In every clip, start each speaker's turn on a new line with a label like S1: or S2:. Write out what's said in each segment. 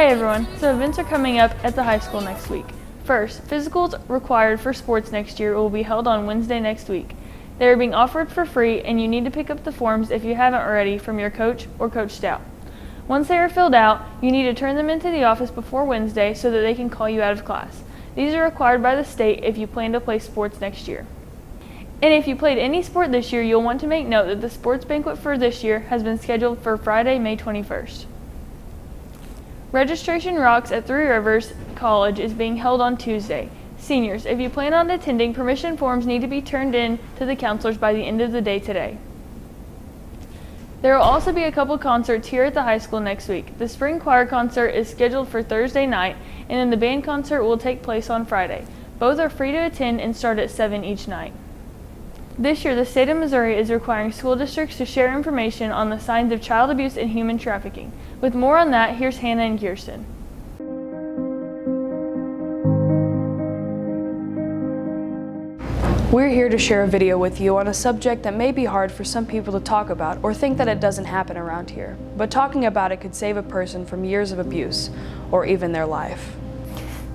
S1: Hey everyone, so events are coming up at the high school next week. First, physicals required for sports next year will be held on Wednesday next week. They are being offered for free and you need to pick up the forms if you haven't already from your coach or Coach Stout. Once they are filled out, you need to turn them into the office before Wednesday so that they can call you out of class. These are required by the state if you plan to play sports next year. And if you played any sport this year, you'll want to make note that the sports banquet for this year has been scheduled for Friday, May 21st. Registration Rocks at Three Rivers College is being held on Tuesday. Seniors, if you plan on attending, permission forms need to be turned in to the counselors by the end of the day today. There will also be a couple concerts here at the high school next week. The spring choir concert is scheduled for Thursday night, and then the band concert will take place on Friday. Both are free to attend and start at 7 each night. This year, the state of Missouri is requiring school districts to share information on the signs of child abuse and human trafficking. With more on that, here's Hannah and Kirsten.
S2: We're here to share a video with you on a subject that may be hard for some people to talk about or think that it doesn't happen around here. But talking about it could save a person from years of abuse or even their life.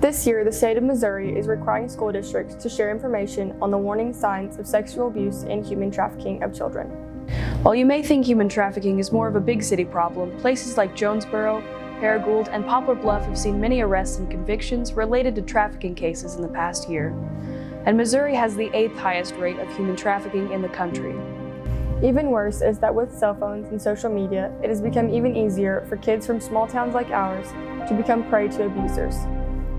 S3: This year, the state of Missouri is requiring school districts to share information on the warning signs of sexual abuse and human trafficking of children.
S2: While you may think human trafficking is more of a big city problem, places like Jonesboro, Paragould, and Poplar Bluff have seen many arrests and convictions related to trafficking cases in the past year. And Missouri has the 8th highest rate of human trafficking in the country.
S3: Even worse is that with cell phones and social media, it has become even easier for kids from small towns like ours to become prey to abusers.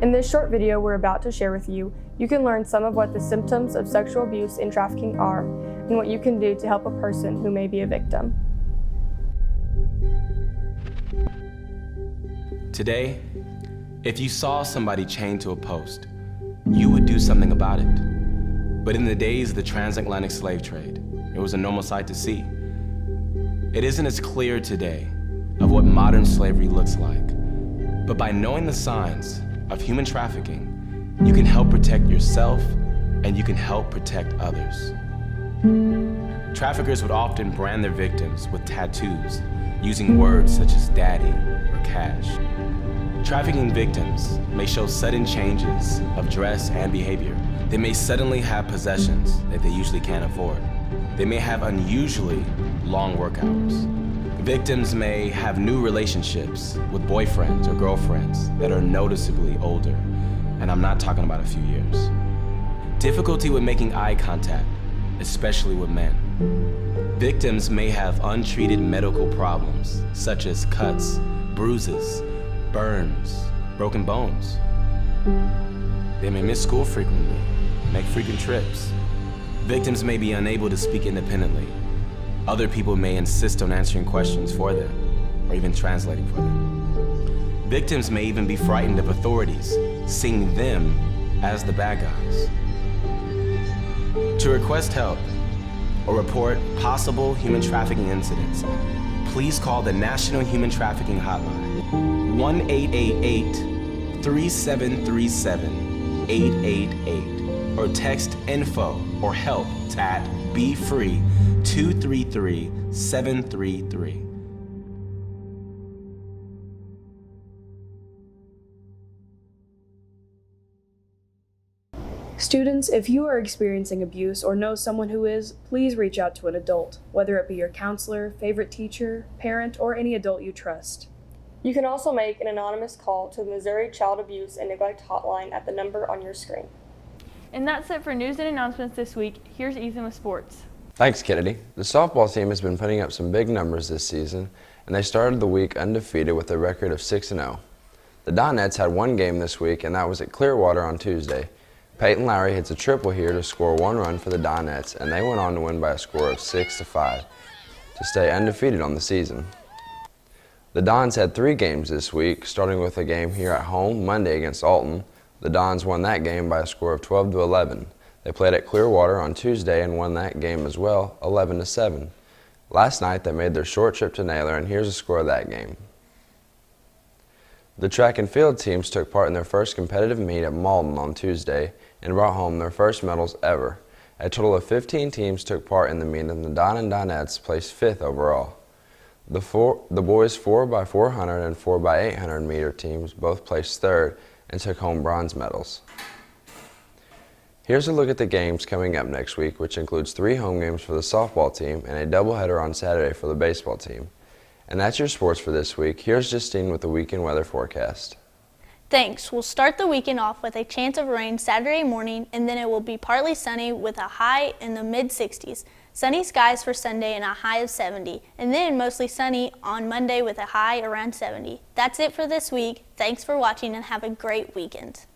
S3: In this short video we're about to share with you, you can learn some of what the symptoms of sexual abuse and trafficking are and what you can do to help a person who may be a victim.
S4: Today, if you saw somebody chained to a post, you would do something about it. But in the days of the transatlantic slave trade, it was a normal sight to see. It isn't as clear today of what modern slavery looks like, but by knowing the signs of human trafficking, you can help protect yourself and you can help protect others. Traffickers would often brand their victims with tattoos using words such as daddy or cash. Trafficking victims may show sudden changes of dress and behavior. They may suddenly have possessions that they usually can't afford. They may have unusually long work hours. Victims may have new relationships with boyfriends or girlfriends that are noticeably older, and I'm not talking about a few years. Difficulty with making eye contact, especially with men. Victims may have untreated medical problems, such as cuts, bruises, burns, broken bones. They may miss school frequently, make frequent trips. Victims may be unable to speak independently. Other people may insist on answering questions for them, or even translating for them. Victims may even be frightened of authorities, seeing them as the bad guys. To request help or report possible human trafficking incidents, please call the National Human Trafficking Hotline, 1-888-3737-888, or text info or help at BeFree-233-733.
S2: Students, if you are experiencing abuse or know someone who is, please reach out to an adult, whether it be your counselor, favorite teacher, parent, or any adult you trust.
S3: You can also make an anonymous call to the Missouri Child Abuse and Neglect Hotline at the number on your screen.
S1: And that's it for news and announcements this week. Here's Ethan with sports.
S5: Thanks, Kennedy. The softball team has been putting up some big numbers this season, and they started the week undefeated with a record of 6-0. The Donettes had one game this week, and that was at Clearwater on Tuesday. Peyton Lowry hits a triple here to score one run for the Donettes, and they went on to win by a score of 6-5 to stay undefeated on the season. The Dons had 3 games this week, starting with a game here at home Monday against Alton. The Dons won that game by a score of 12-11. They played at Clearwater on Tuesday and won that game as well, 11-7. Last night they made their short trip to Naylor, and here's the score of that game. The track and field teams took part in their first competitive meet at Malden on Tuesday and brought home their first medals ever. A total of 15 teams took part in the meet, and the Don and Donettes placed 5th overall. The boys 4x400 and 4x800 meter teams both placed third and took home bronze medals. Here's a look at the games coming up next week, which includes 3 home games for the softball team and a doubleheader on Saturday for the baseball team. And that's your sports for this week. Here's Justine with the weekend weather forecast.
S6: Thanks. We'll start the weekend off with a chance of rain Saturday morning, and then it will be partly sunny with a high in the mid-60s. Sunny skies for Sunday and a high of 70, and then mostly sunny on Monday with a high around 70. That's it for this week. Thanks for watching and have a great weekend.